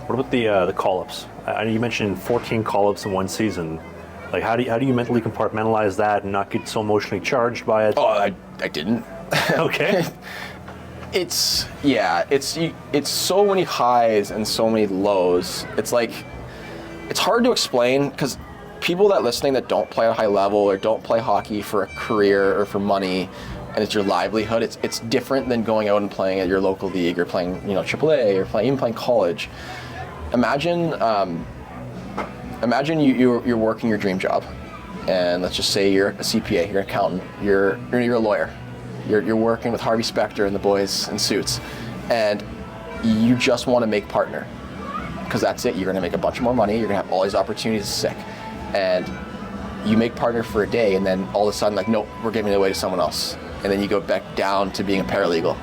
What about the call-ups? You mentioned 14 call-ups in one season. Like, how do you mentally compartmentalize that and not get so emotionally charged by it? Oh, I didn't. Okay. It's so many highs and so many lows. It's like, it's hard to explain because people that don't play at a high level or don't play hockey for a career or for money, and it's your livelihood. It's different than going out and playing at your local league or playing, AAA or even playing college. Imagine you're working your dream job, and let's just say you're a CPA, you're an accountant, you're a lawyer, you're working with Harvey Specter and the boys in suits, and you just want to make partner, because that's it. You're going to make a bunch more money. You're going to have all these opportunities. Sick, and you make partner for a day, and then all of a sudden, like, nope, we're giving it away to someone else, and then you go back down to being a paralegal.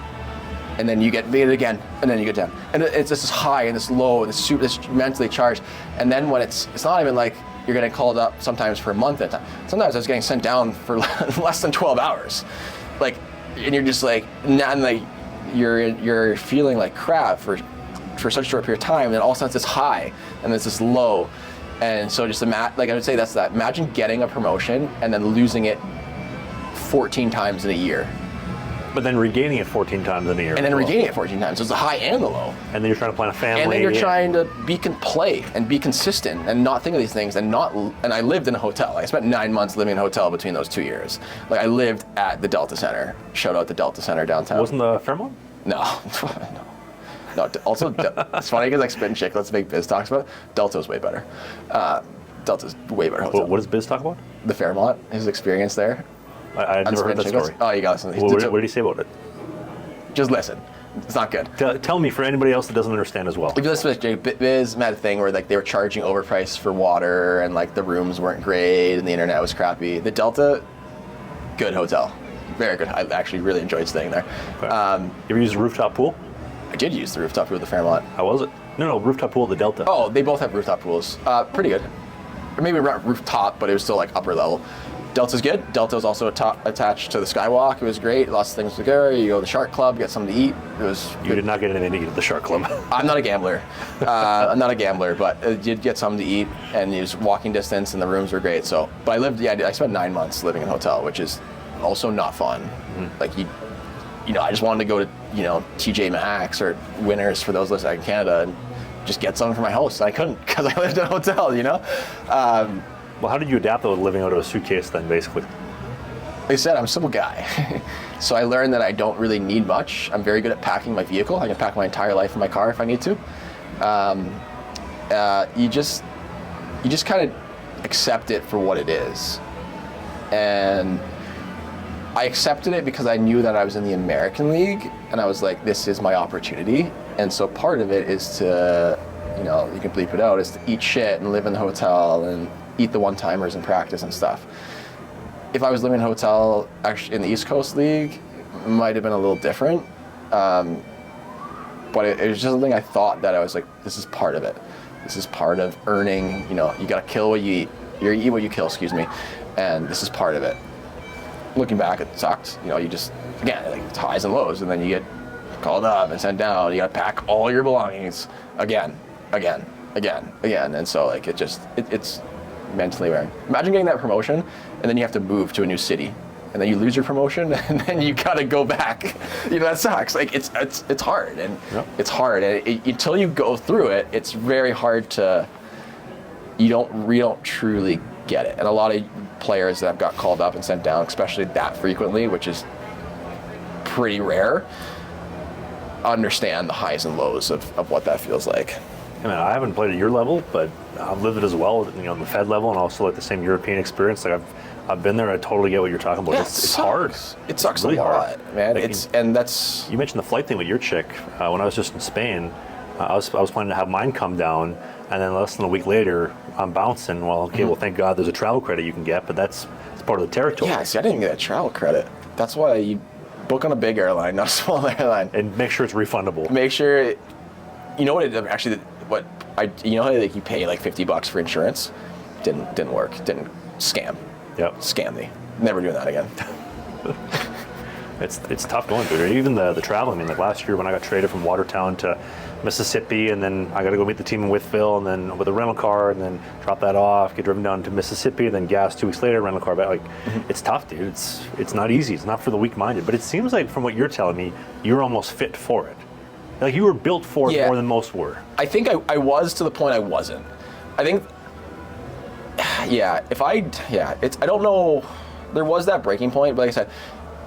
And then you get made it again, and then you get down. And it's this high and this low and this mentally charged. And then when it's not even like you're getting called up sometimes for a month at a time. Sometimes I was getting sent down for less than 12 hours. Like, and you're just like, you're feeling like crap for such a short period of time, and then all of a sudden it's this high, and it's this low. And so just I would say that's that. Imagine getting a promotion and then losing it 14 times in a year. But then regaining it 14 times in a year. And then regaining it 14 times. So it's the high and the low. And then you're trying to plan a family. And then you're trying to play and be consistent and not think of these things and I lived in a hotel. I spent 9 months living in a hotel between those 2 years. Like, I lived at the Delta Center. Shout out the Delta Center downtown. Wasn't the Fairmont? No. No. Also, it's funny because, like, Spit and Chicklets make Biz talks about it. Delta's way better. Delta's way better hotel. What does Biz talk about? The Fairmont, his experience there. I've never heard that story. Oh, you got to listen. What did he say about it? Just listen. It's not good. Tell me, for anybody else that doesn't understand as well. If you listen to Jake, Biz had a thing where, like, they were charging overpriced for water, and, like, the rooms weren't great and the internet was crappy. The Delta, good hotel. Very good. I actually really enjoyed staying there. Okay. You ever used a rooftop pool? I did use the rooftop pool at the Fairmont. How was it? No, rooftop pool at the Delta. Oh, they both have rooftop pools. Pretty good. Or maybe not rooftop, but it was still, like, upper level. Delta's good. Delta's also attached to the Skywalk. It was great. Lots of things to go. You go to the Shark Club, get something to eat. It was You did not get anything to eat at the Shark Club. I'm not a gambler. But I did get something to eat, and it was walking distance, and the rooms were great. So, but I spent 9 months living in a hotel, which is also not fun. Mm-hmm. Like, I just wanted to go to, TJ Maxx or Winners for those listening in Canada and just get something for my house. I couldn't because I lived in a hotel, Well, how did you adapt though, living out of a suitcase then, basically? Like I said, I'm a simple guy. So I learned that I don't really need much. I'm very good at packing my vehicle. I can pack my entire life in my car if I need to. You just kind of accept it for what it is. And I accepted it because I knew that I was in the American League, and I was like, this is my opportunity. And so part of it is to, you can bleep it out, is to eat shit and live in the hotel and eat the one-timers in practice and stuff. If I was living in a hotel actually in the East Coast League, it might have been a little different. But it was just something I thought that I was like, this is part of it. This is part of earning, you gotta kill what you eat. You eat what you kill, and this is part of it. Looking back, it sucks. You just, again, like, it's highs and lows, and then you get called up and sent down. You gotta pack all your belongings again. And so, like, it's mentally wearing. Imagine getting that promotion, and then you have to move to a new city, and then you lose your promotion, and then you gotta go back. That sucks. Like, it's hard, and yep. It's hard, and until you go through it, it's very hard to. We don't truly get it, and a lot of players that have got called up and sent down, especially that frequently, which is pretty rare, understand the highs and lows of what that feels like. I haven't played at your level, but I've lived it as well, on the Fed level, and also like the same European experience. Like, I've been there. I totally get what you're talking about. Yeah, it's hard. It sucks really a lot, hard. man. Like, you mentioned the flight thing with your chick. When I was just in Spain, I was planning to have mine come down, and then less than a week later, I'm bouncing. Well, okay, well, thank God there's a travel credit you can get, but it's part of the territory. Yeah, see, I didn't get a travel credit. That's why you book on a big airline, not a small airline. And make sure it's refundable. Make sure, how you pay like $50 for insurance? Didn't work. Didn't scam. Yep. Scam me. Never doing that again. It's tough going through it. Even the travel. I mean, like last year when I got traded from Watertown to Mississippi, and then I got to go meet the team in Wytheville, and then with a rental car, and then drop that off, get driven down to Mississippi, then gas 2 weeks later, rental car back. Like, it's tough, dude. It's not easy. It's not for the weak-minded. But it seems like from what you're telling me, you're almost fit for it. Like you were built for it more than most were. I think I was to the point I wasn't. I think, I don't know. There was that breaking point, but like I said,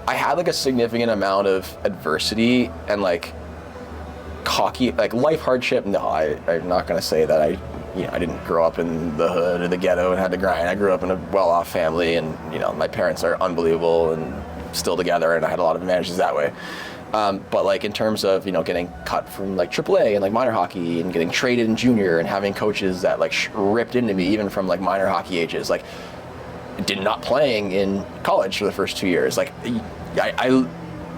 I had like a significant amount of adversity and like hockey, like life hardship. No, I'm not gonna say that I didn't grow up in the hood or the ghetto and had to grind. I grew up in a well-off family, and my parents are unbelievable and still together, and I had a lot of advantages that way. But like in terms of getting cut from like AAA and like minor hockey and getting traded in junior and having coaches that like ripped into me even from like minor hockey ages, like did not playing in college for the first 2 years. Like I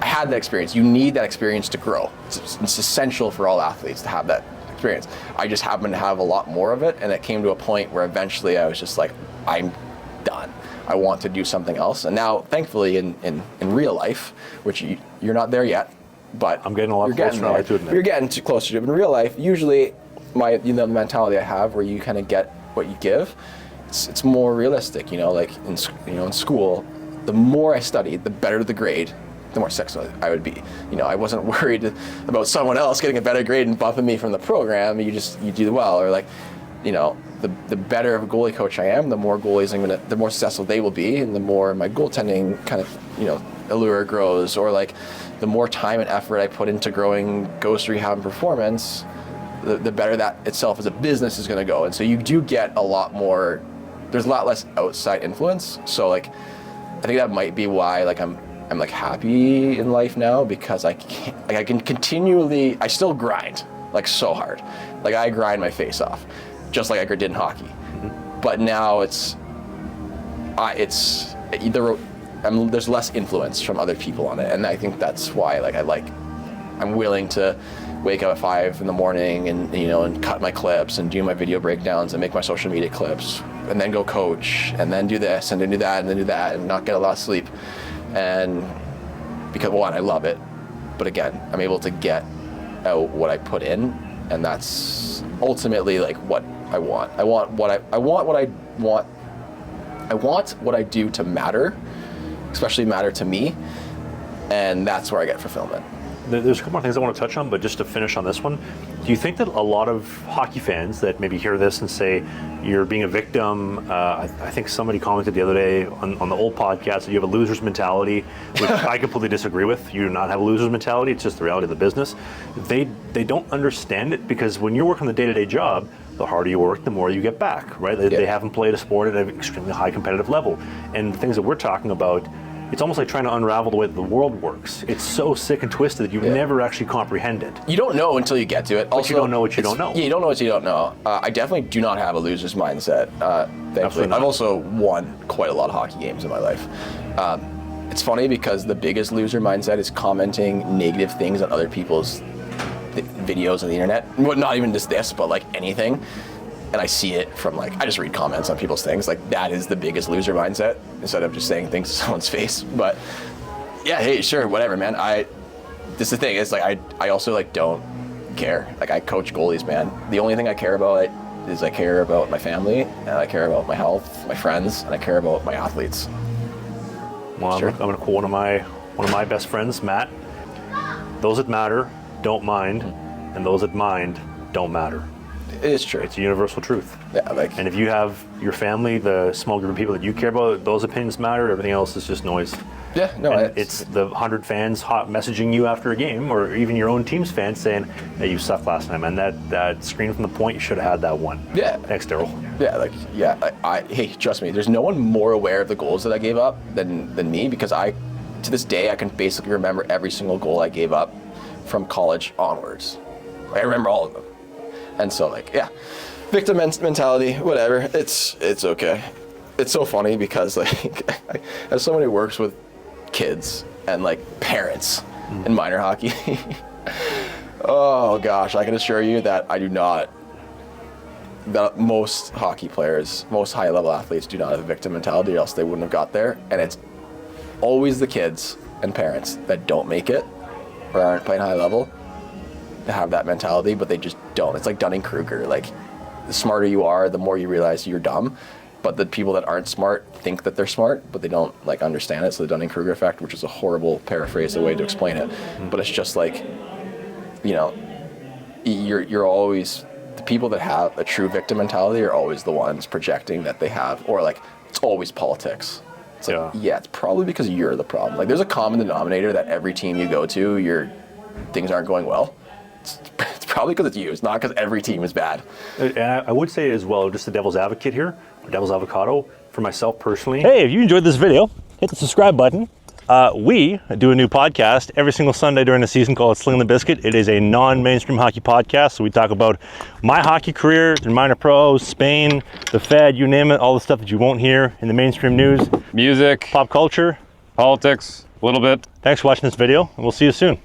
had that experience. You need that experience to grow. It's essential for all athletes to have that experience. I just happened to have a lot more of it, and it came to a point where eventually I was just like, I'm done. I want to do something else. And now, thankfully, in real life, which you're not there yet, but I'm getting a lot closer now, I have to admit. You're getting too close to it. But in real life, usually, the mentality I have, where you kind of get what you give, it's more realistic. Like in school, the more I studied, the better the grade, the more successful I would be. I wasn't worried about someone else getting a better grade and bumping me from the program. You do well, or like, the better of a goalie coach I am, the more goalies the more successful they will be, and the more my goaltending kind of allure grows, or like the more time and effort I put into growing ghost rehab and performance, the better that itself as a business is going to go. And so you do get a lot more. There's a lot less outside influence. So like, I think that might be why like I'm like happy in life now, because I can continually, I still grind like so hard. Like I grind my face off, just like I did in hockey. Mm-hmm. But now there's less influence from other people on it, and I think that's why I'm willing to wake up at 5 in the morning and cut my clips and do my video breakdowns and make my social media clips, and then go coach, and then do this and then do that and then do that, and not get a lot of sleep. And because one, I love it, but again, I'm able to get out what I put in, and that's ultimately like what I want. I want what I do to matter, especially matter to me, and that's where I get fulfillment. There's a couple more things I want to touch on, but just to finish on this one, do you think that a lot of hockey fans that maybe hear this and say you're being a victim, I think somebody commented the other day on the old podcast that you have a loser's mentality, which I completely disagree with. You do not have a loser's mentality. It's just the reality of the business. They don't understand it, because when you're working the day-to-day job, the harder you work, the more you get back, right? They haven't played a sport at an extremely high competitive level. And the things that we're talking about, it's almost like trying to unravel the way that the world works. It's so sick and twisted that you never actually comprehend it. You don't know until you get to it. But you don't know what you don't know. Yeah, you don't know what you don't know. I definitely do not have a loser's mindset, thankfully. I've also won quite a lot of hockey games in my life. It's funny because the biggest loser mindset is commenting negative things on other people's videos on the internet. Well, not even just this, but like anything. And I see it from I just read comments on people's things. Like, that is the biggest loser mindset, instead of just saying things to someone's face. But yeah, hey, sure, whatever, man. This is the thing, it's like I also don't care. Like, I coach goalies, man. The only thing I care about is I care about my family, and I care about my health, my friends, and I care about my athletes. Well, sure. I'm going to quote one of my best friends, Matt. Those that matter don't mind, and those that mind don't matter. It is true. It's a universal truth. Yeah, and if you have your family, the small group of people that you care about, those opinions matter. Everything else is just noise. Yeah, no, it's the 100 fans hot messaging you after a game, or even your own team's fans saying, "Hey, you sucked last night, man. That screen from the point, you should have had that one." Yeah. Thanks, Daryl. Yeah, hey, trust me. There's no one more aware of the goals that I gave up than me, because to this day, I can basically remember every single goal I gave up from college onwards. I remember all of them. And so, victim mentality, whatever. It's okay. It's so funny because, as someone who works with kids and parents in minor hockey, oh gosh, I can assure you that I do not. That most hockey players, most high-level athletes, do not have a victim mentality, or else they wouldn't have got there. And it's always the kids and parents that don't make it or aren't playing high level that have that mentality, but they just don't. It's like Dunning-Kruger. Like, the smarter you are, the more you realize you're dumb. But the people that aren't smart think that they're smart, but they don't like understand it. So the Dunning-Kruger effect, which is a horrible paraphrase, a way to explain it. But it's just like, you know, you're always, the people that have a true victim mentality are always the ones projecting that they have, or like, it's always politics. It's like, yeah, it's probably because you're the problem. Like, there's a common denominator that every team you go to, things aren't going well. It's probably because it's you. It's not because every team is bad. And I would say as well, just the devil's advocate here, or devil's avocado, for myself personally. Hey, if you enjoyed this video, hit the subscribe button. We do a new podcast every single Sunday during the season called Sling the Biscuit. It is a non-mainstream hockey podcast, so we talk about my hockey career, the minor pros, Spain, the Fed, you name it, all the stuff that you won't hear in the mainstream news. Music, Pop culture. politics, a little bit. Thanks for watching this video, and we'll see you soon.